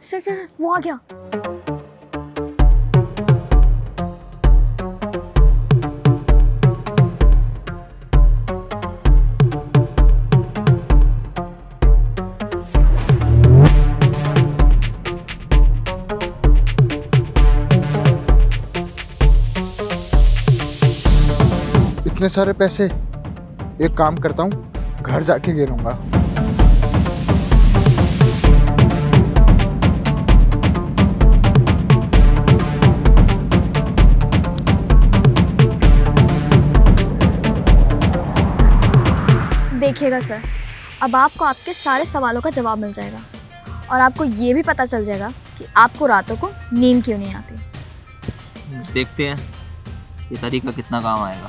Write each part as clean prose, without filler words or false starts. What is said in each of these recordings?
Sir sir वो आ गया। इतने सारे पैसे, एक काम करता हूँ, घर जाके गिनूंगा। देखिएगा सर, अब आपको आपके सारे सवालों का जवाब मिल जाएगा और आपको ये भी पता चल जाएगा कि आपको रातों को नींद क्यों नहीं आती। देखते हैं ये तरीका कितना काम आएगा।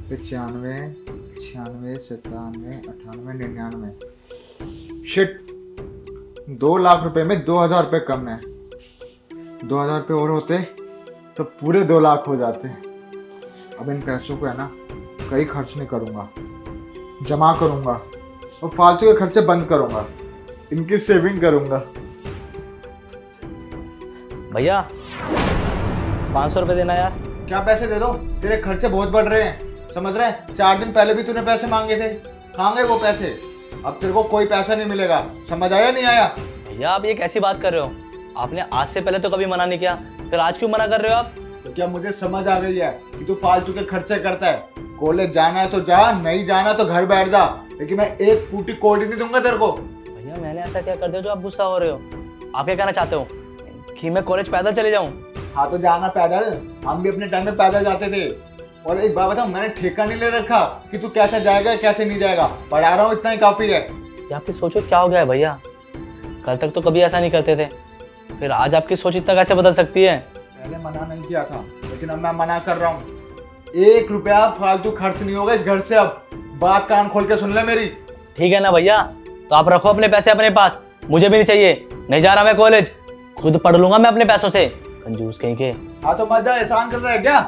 95, 96, 97, 98, 99। शिट, 2 लाख रुपए में 2000 रुपये कम है। 2000 रुपये और होते तो पूरे 2 लाख हो जाते। अब इन पैसों को है ना कहीं खर्च नहीं करूँगा, जमा करूँगा और फालतू के खर्चे बंद करूँगा, इनकी सेविंग करूँगा। भैया 500 रुपये देना यार। क्या पैसे दे दो, तेरे खर्चे बहुत बढ़ रहे हैं, समझ रहे हैं। 4 दिन पहले भी तूने पैसे मांगे थे, कहाँ गए वो पैसे? अब तेरे को कोई पैसा नहीं मिलेगा, समझ आया नहीं आया? भैया आप ये कैसी बात कर रहे हो? आपने आज से पहले तो कभी मना नहीं किया, फिर आज क्यों मना कर रहे हो आप? तो क्या मुझे समझ आ गई है कि तू फालतू के खर्चे करता है? कॉलेज जाना है तो जा, नहीं जाना तो घर बैठ जा, लेकिन मैं एक फूटी कोल्ड नहीं दूंगा तेरे को। भैया मैंने ऐसा क्या कर दिया जो आप गुस्सा हो रहे हो? आप क्या कहना चाहते हो कि मैं कॉलेज पैदल चले जाऊँ? हाँ तो जाना पैदल, हम भी अपने टाइम में पैदल जाते थे। और एक बात बताऊं, मैंने ठेका नहीं ले रखा कि तू कैसे जाएगा कैसे नहीं जाएगा, पढ़ा रहा हूँ इतना ही काफी है। ये आपकी सोचो क्या हो गया है भैया? कल तक तो कभी ऐसा नहीं करते थे, फिर आज आपकी सोच इतना कैसे बदल सकती है? पहले मना नहीं किया था, लेकिन अब मैं मना कर रहा हूँ। 1 रुपया फालतू खर्च नहीं होगा इस घर से। अब बात कान खोल के सुन ले मेरी। ठीक है ना भैया, तो आप रखो अपने पैसे अपने पास, मुझे भी नहीं चाहिए। नहीं जा रहा मैं कॉलेज, खुद पढ़ लूंगा मैं अपने पैसों से। कंजूस कहीं के। हाँ तो मत जा, एहसान कर रहा है क्या?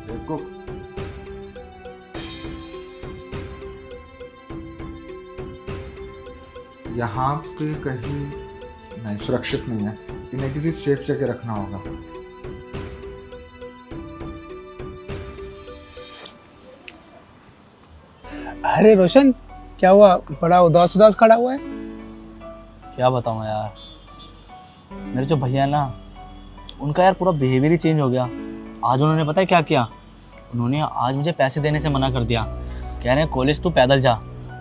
देखो यहाँ पे कहीं नहीं, सुरक्षित नहीं है, इन्हें किसी सेफ जगह रखना होगा। अरे रोशन, क्या हुआ? बड़ा उदास उदास खड़ा हुआ है। क्या बताऊँ यार, मेरे जो भैया है ना, उनका यार पूरा बिहेवियर ही चेंज हो गया। आज उन्होंने पता है क्या किया? उन्होंने आज मुझे पैसे देने से मना कर दिया। कह रहे हैं कॉलेज तू पैदल जा,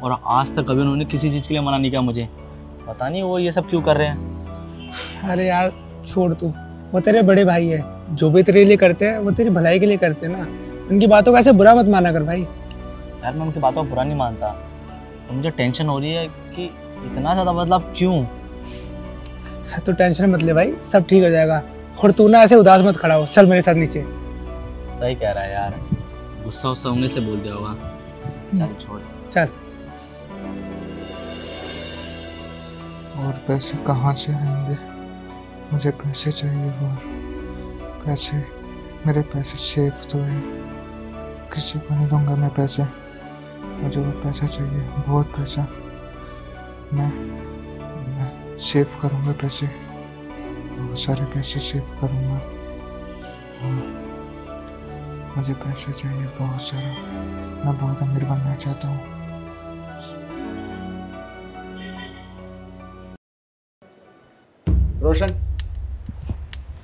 और आज तक कभी उन्होंने किसी चीज़ के लिए मना नहीं किया मुझे। पता नहीं वो ये सब क्यों कर रहे हैं। अरे यार छोड़ तू, वो तेरे बड़े भाई है, जो भी तेरे लिए करते हैं वो तेरी भलाई के लिए करते हैं ना। उनकी बातों का ऐसे बुरा मत माना कर भाई। यार मैं उनकी बातों को बुरा नहीं मानता, तो मुझे टेंशन हो रही है कि इतना ज़्यादा बदलाव क्यों। तो टेंशन मत ले भाई, सब ठीक हो जाएगा। और तू ना ऐसे उदास मत खड़ा हो, चल मेरे साथ नीचे। सही कह रहा है यार, गुस्सा उस्सा होंगे से बोल दिया होगा। चल छोड़, चल। और पैसे कहाँ से आएंगे? मुझे पैसे चाहिए, और पैसे, मेरे पैसे सेफ तो है, किसी को नहीं दूंगा मैं पैसे। मुझे वो पैसा चाहिए, बहुत पैसा। मैं सेव करूंगा पैसे, बहुत सारे पैसे सेव करूंगा। मुझे पैसे चाहिए बहुत सारा, मैं बहुत अमीर बनना चाहता हूँ। रोशन,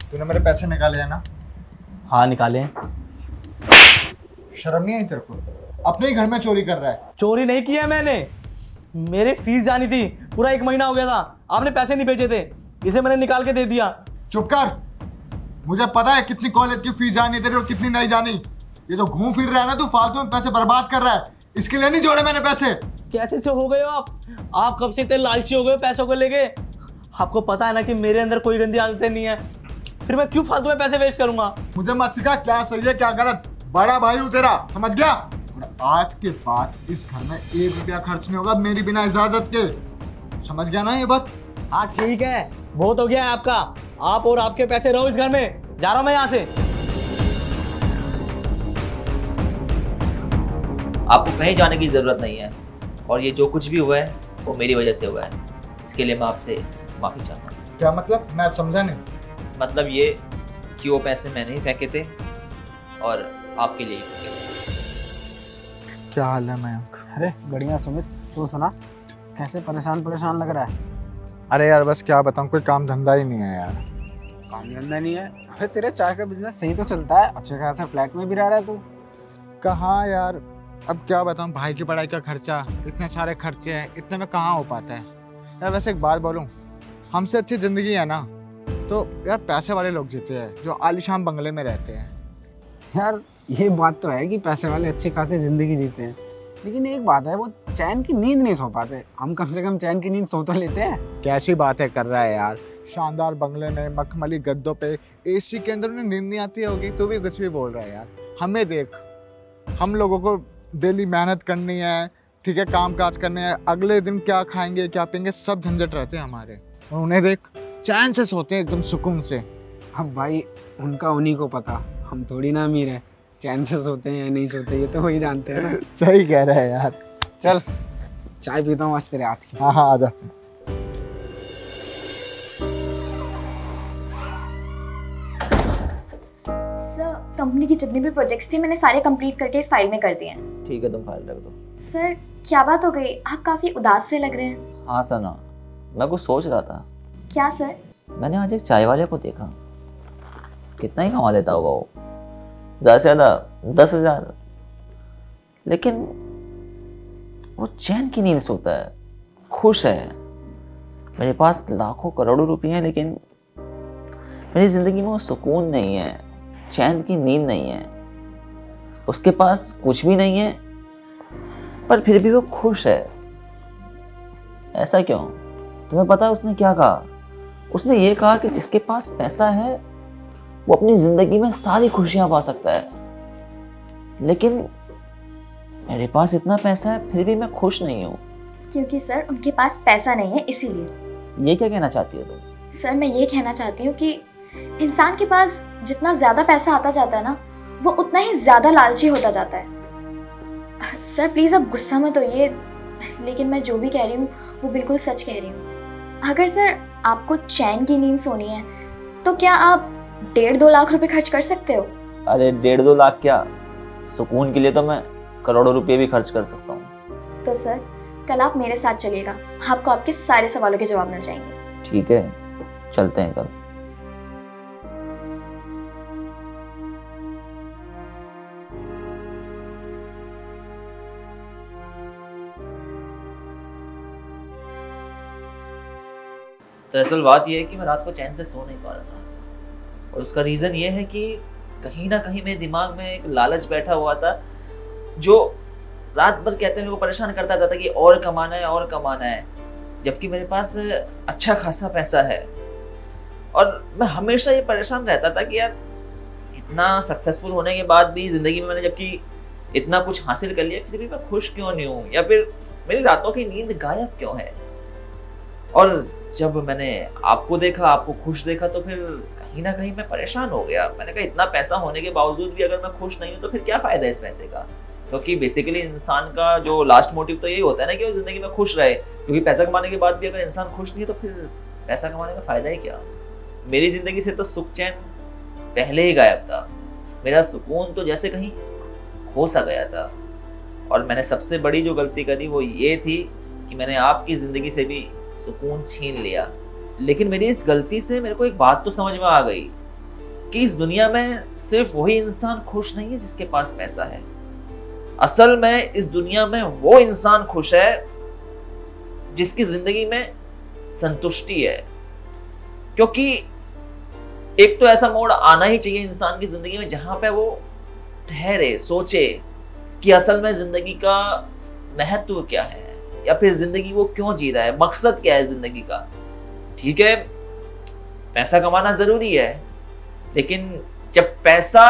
तूने मेरे पैसे निकाले हैं ना? हाँ निकाले। शर्म नहीं आई तेरे को? अपने ही घर में चोरी कर रहा है। चोरी नहीं किया मैंने, मेरे फीस जानी थी, पूरा 1 महीना हो गया था, आपने पैसे नहीं भेजे थे, इसे मैंने निकाल के दे दिया। चुप कर, मुझे पता है कितनी कॉलेज की फीस जानी तेरी और कितनी नहीं जानी। ये जो घूम फिर रहा है ना, तू फालतू में पैसे बर्बाद कर रहा है, इसके लिए नहीं जोड़े मैंने पैसे। कैसे से हो गए हो आप कब से इतने लालची हो गए पैसों को लेके? आपको पता है ना कि मेरे अंदर कोई गंदी आदतें नहीं है, फिर मैं क्यों फालतू में पैसे वेस्ट करूंगा? मुझे मत सिखा क्या सही है क्या गलत, बड़ा भाई हूँ तेरा, समझ गया? और आज के बाद इस घर में 1 रुपया खर्च नहीं होगा मेरी बिना इजाजत के, समझ गया ना ये बात? हाँ ठीक है, बहुत हो गया है आपका, आप और आपके पैसे रहो इस घर में, जा रहा हूं मैं यहाँ से। आपको कहीं जाने की ज़रूरत नहीं है, और ये जो कुछ भी हुआ है वो मेरी वजह से हुआ है। इसके लिए मैं आपसे माफ़ी चाहता हूँ। क्या मतलब? मैं समझा नहीं। मतलब ये कि वो पैसे मैंने ही फेंके थे और आपके लिए ही फेंके थे। क्या हाल है मयंक? अरे बढ़िया सुमित, तू सुना, कैसे परेशान परेशान लग रहा है? अरे यार बस क्या बताऊँ, कोई काम धंधा ही नहीं है यार। काम धंधा नहीं है? अरे तेरे चाय का बिजनेस सही तो चलता है, अच्छे खासे फ्लैट में भी रह रहा है तू। कहाँ यार, अब क्या बताऊँ, भाई की पढ़ाई का खर्चा, इतने सारे खर्चे हैं, इतने में कहाँ हो पाता है यार। वैसे एक बात बोलूँ, हमसे अच्छी ज़िंदगी है ना तो यार पैसे वाले लोग जीते हैं, जो आलीशान बंगले में रहते हैं। यार ये बात तो है कि पैसे वाले अच्छी खासी जिंदगी जीते हैं, लेकिन एक बात है, वो चैन की नींद नहीं सो पाते। हम कम से कम चैन की नींद सो तो लेते हैं। कैसी बातें कर रहा है यार, शानदार बंगले में मखमली गद्दों पे एसी के अंदर उन्हें नींद नहीं आती होगी, तो भी कुछ भी बोल रहा है यार। हमें देख, हम लोगों को डेली मेहनत करनी है, ठीक है, काम काज करने हैं, अगले दिन क्या खाएंगे क्या पियेंगे सब झंझट रहते हैं हमारे, और उन्हें देख चैन से सोते हैं एकदम सुकून से। अब भाई उनका उन्हीं को पता, हम थोड़ी ना अमीर है, चैन से सोते हैं या नहीं सोते ये तो वही जानते हैं ना। सही कह रहा है यार। चल चाय पीता हूँ आज तेरे हाथ की। हाँ हाँ आजा। सर कंपनी की जितने भी प्रोजेक्ट्स थे मैंने सारे कंप्लीट करके इस फाइल में कर दिए हैं। ठीक है, तुम फाइल रख दो। सर क्या बात हो गई, आप काफ़ी उदास से लग रहे हैं। हाँ सना, मैं कुछ सोच रहा था। क्या सर? मैंने आज एक चाय वाले को देखा, कितना ही कमा लेता होगा वो, ज़्यादा से ज़्यादा 10,000, लेकिन वो चैन की नींद सोता है, खुश है। मेरे पास लाखों करोड़ों रुपए हैं, लेकिन मेरी ज़िंदगी में वो सुकून नहीं है, चैन की नींद नहीं है। उसके पास कुछ भी नहीं है पर फिर भी वो खुश है। ऐसा क्यों? तुम्हें पता है उसने क्या कहा? उसने ये कहा कि जिसके पास पैसा है वो अपनी जिंदगी में सारी खुशियां पा सकता है, लेकिन मेरे पास इतना पैसा है फिर भी मैं खुश नहीं हूँ। क्योंकि सर उनके पास पैसा नहीं है, इसीलिए। ये क्या कहना चाहती हो तुम? सर मैं ये कहना चाहती हूँ कि इंसान के पास जितना ज़्यादा पैसा आता जाता है ना, वो उतना ही ज़्यादा लालची होता जाता है। सर प्लीज़ आप गुस्सा मत होइए, लेकिन मैं जो भी कह रही हूँ वो बिल्कुल सच कह रही हूँ। अगर सर आपको चैन की नींद सोनी है तो क्या आप 1.5-2 लाख रुपए खर्च कर सकते हो? अरे 1.5-2 लाख क्या, सुकून के लिए तो मैं करोड़ों रुपए भी खर्च कर सकता हूँ। तो सर कल आप मेरे साथ चलिएगा, आपको आपके सारे सवालों के जवाब मिल जाएंगे। ठीक है, चलते हैं कल। दरअसल बात यह है कि मैं रात को चैन से सो नहीं पा रहा था, और उसका रीज़न ये है कि कहीं ना कहीं मेरे दिमाग में एक लालच बैठा हुआ था जो रात भर कहते मेरे को परेशान करता रहता था कि और कमाना है और कमाना है, जबकि मेरे पास अच्छा खासा पैसा है। और मैं हमेशा ये परेशान रहता था कि यार इतना सक्सेसफुल होने के बाद भी ज़िंदगी में मैंने जबकि इतना कुछ हासिल कर लिया, फिर भी मैं खुश क्यों नहीं हूँ, या फिर मेरी रातों की नींद गायब क्यों है। और जब मैंने आपको देखा, आपको खुश देखा, तो फिर कहीं ना कहीं मैं परेशान हो गया। मैंने कहा इतना पैसा होने के बावजूद भी अगर मैं खुश नहीं हूँ तो फिर क्या फ़ायदा है इस पैसे का। क्योंकि बेसिकली इंसान का जो लास्ट मोटिव तो यही होता है ना कि वो ज़िंदगी में खुश रहे, क्योंकि पैसा कमाने के बाद भी अगर इंसान खुश नहीं है तो फिर पैसा कमाने का फ़ायदा ही क्या। मेरी ज़िंदगी से तो सुख चैन पहले ही गायब था, मेरा सुकून तो जैसे कहीं खो सा गया था। और मैंने सबसे बड़ी जो गलती करी वो ये थी कि मैंने आपकी ज़िंदगी से भी सुकून छीन लिया। लेकिन मेरी इस गलती से मेरे को एक बात तो समझ में आ गई कि इस दुनिया में सिर्फ वही इंसान खुश नहीं है जिसके पास पैसा है। असल में इस दुनिया में वो इंसान खुश है जिसकी जिंदगी में संतुष्टि है। क्योंकि एक तो ऐसा मोड़ आना ही चाहिए इंसान की जिंदगी में जहां पे वो ठहरे, सोचे कि असल में जिंदगी का महत्व क्या है, या फिर जिंदगी वो क्यों जी रहा है, मकसद क्या है जिंदगी का। ठीक है, पैसा कमाना जरूरी है, लेकिन जब पैसा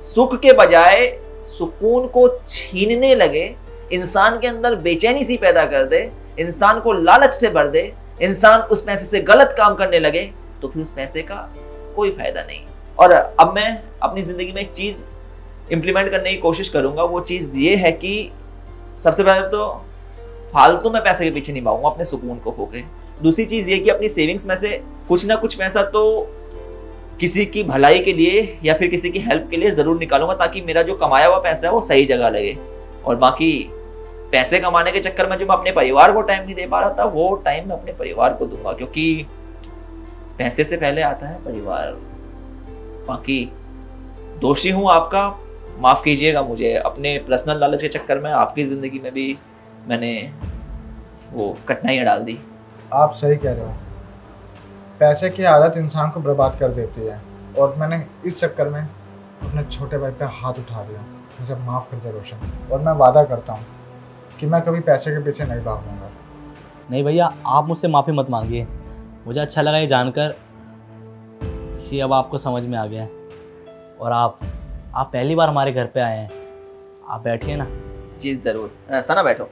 सुख के बजाय सुकून को छीनने लगे, इंसान के अंदर बेचैनी सी पैदा कर दे, इंसान को लालच से भर दे, इंसान उस पैसे से गलत काम करने लगे, तो फिर उस पैसे का कोई फायदा नहीं। और अब मैं अपनी जिंदगी में एक चीज इंप्लीमेंट करने की कोशिश करूंगा। वो चीज ये है कि सबसे पहले तो फालतू में पैसे के पीछे नहीं भागूंगा अपने सुकून को खो के। दूसरी चीज ये कि अपनी सेविंग्स में से कुछ ना कुछ पैसा तो किसी की भलाई के लिए या फिर किसी की हेल्प के लिए जरूर निकालूंगा, ताकि मेरा जो कमाया हुआ पैसा है वो सही जगह लगे। और बाकी पैसे कमाने के चक्कर में जो मैं अपने परिवार को टाइम नहीं दे पा रहा था, वो टाइम मैं अपने परिवार को दूंगा, क्योंकि पैसे से पहले आता है परिवार। बाकी दोषी हूं आपका, माफ कीजिएगा मुझे। अपने पर्सनल लालच के चक्कर में आपकी जिंदगी में भी मैंने वो कठिनाइयां डाल दी। आप सही कह रहे हो, पैसे की आदत इंसान को बर्बाद कर देती है, और मैंने इस चक्कर में अपने छोटे भाई पे हाथ उठा दिया। मुझे माफ़ कर दे रोशन, और मैं वादा करता हूँ कि मैं कभी पैसे के पीछे नहीं भागूंगा। नहीं भैया, आप मुझसे माफ़ी मत मांगिए। मुझे अच्छा लगा ये जानकर कि अब आपको समझ में आ गया है, और आप पहली बार हमारे घर पे आए हैं। आप बैठिए ना। जी जरूर, सना बैठो।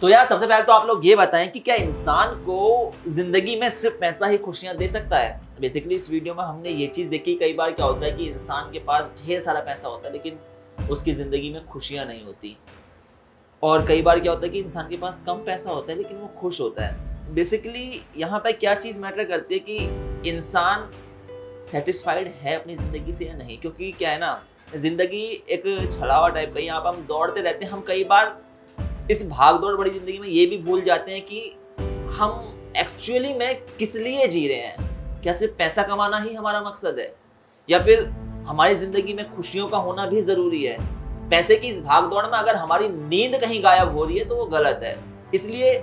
तो यार सबसे पहले तो आप लोग ये बताएं कि क्या इंसान को जिंदगी में सिर्फ पैसा ही खुशियां दे सकता है। बेसिकली इस वीडियो में हमने ये चीज देखी, कई बार क्या होता है कि इंसान के पास ढेर सारा पैसा होता है लेकिन उसकी जिंदगी में खुशियां नहीं होती, और कई बार क्या होता है कि इंसान के पास कम पैसा होता है लेकिन वो खुश होता है। बेसिकली यहाँ पे क्या चीज मैटर करती है कि इंसान सेटिस्फाइड है अपनी जिंदगी से या नहीं। क्योंकि क्या है ना, जिंदगी एक छलावा टाइप का, यहाँ पर हम दौड़ते रहते हैं। हम कई बार इस भाग दौड़ बड़ी जिंदगी में ये भी भूल जाते हैं कि हम एक्चुअली में किस लिए जी रहे हैं। क्या सिर्फ पैसा कमाना ही हमारा मकसद है, या फिर हमारी जिंदगी में खुशियों का होना भी जरूरी है। पैसे की इस भाग दौड़ में अगर हमारी नींद कहीं गायब हो रही है तो वो गलत है। इसलिए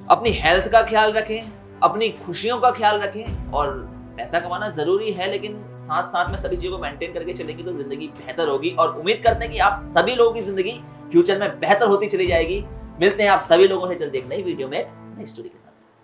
अपनी हेल्थ का ख्याल रखें, अपनी खुशियों का ख्याल रखें। और पैसा कमाना जरूरी है लेकिन साथ साथ में सभी चीजों को मेंटेन करके चलेंगे तो जिंदगी बेहतर होगी। और उम्मीद करते हैं कि आप सभी लोगों की जिंदगी फ्यूचर में बेहतर होती चली जाएगी। मिलते हैं आप सभी लोगों से जल्दी एक नई वीडियो में नई स्टोरी के साथ।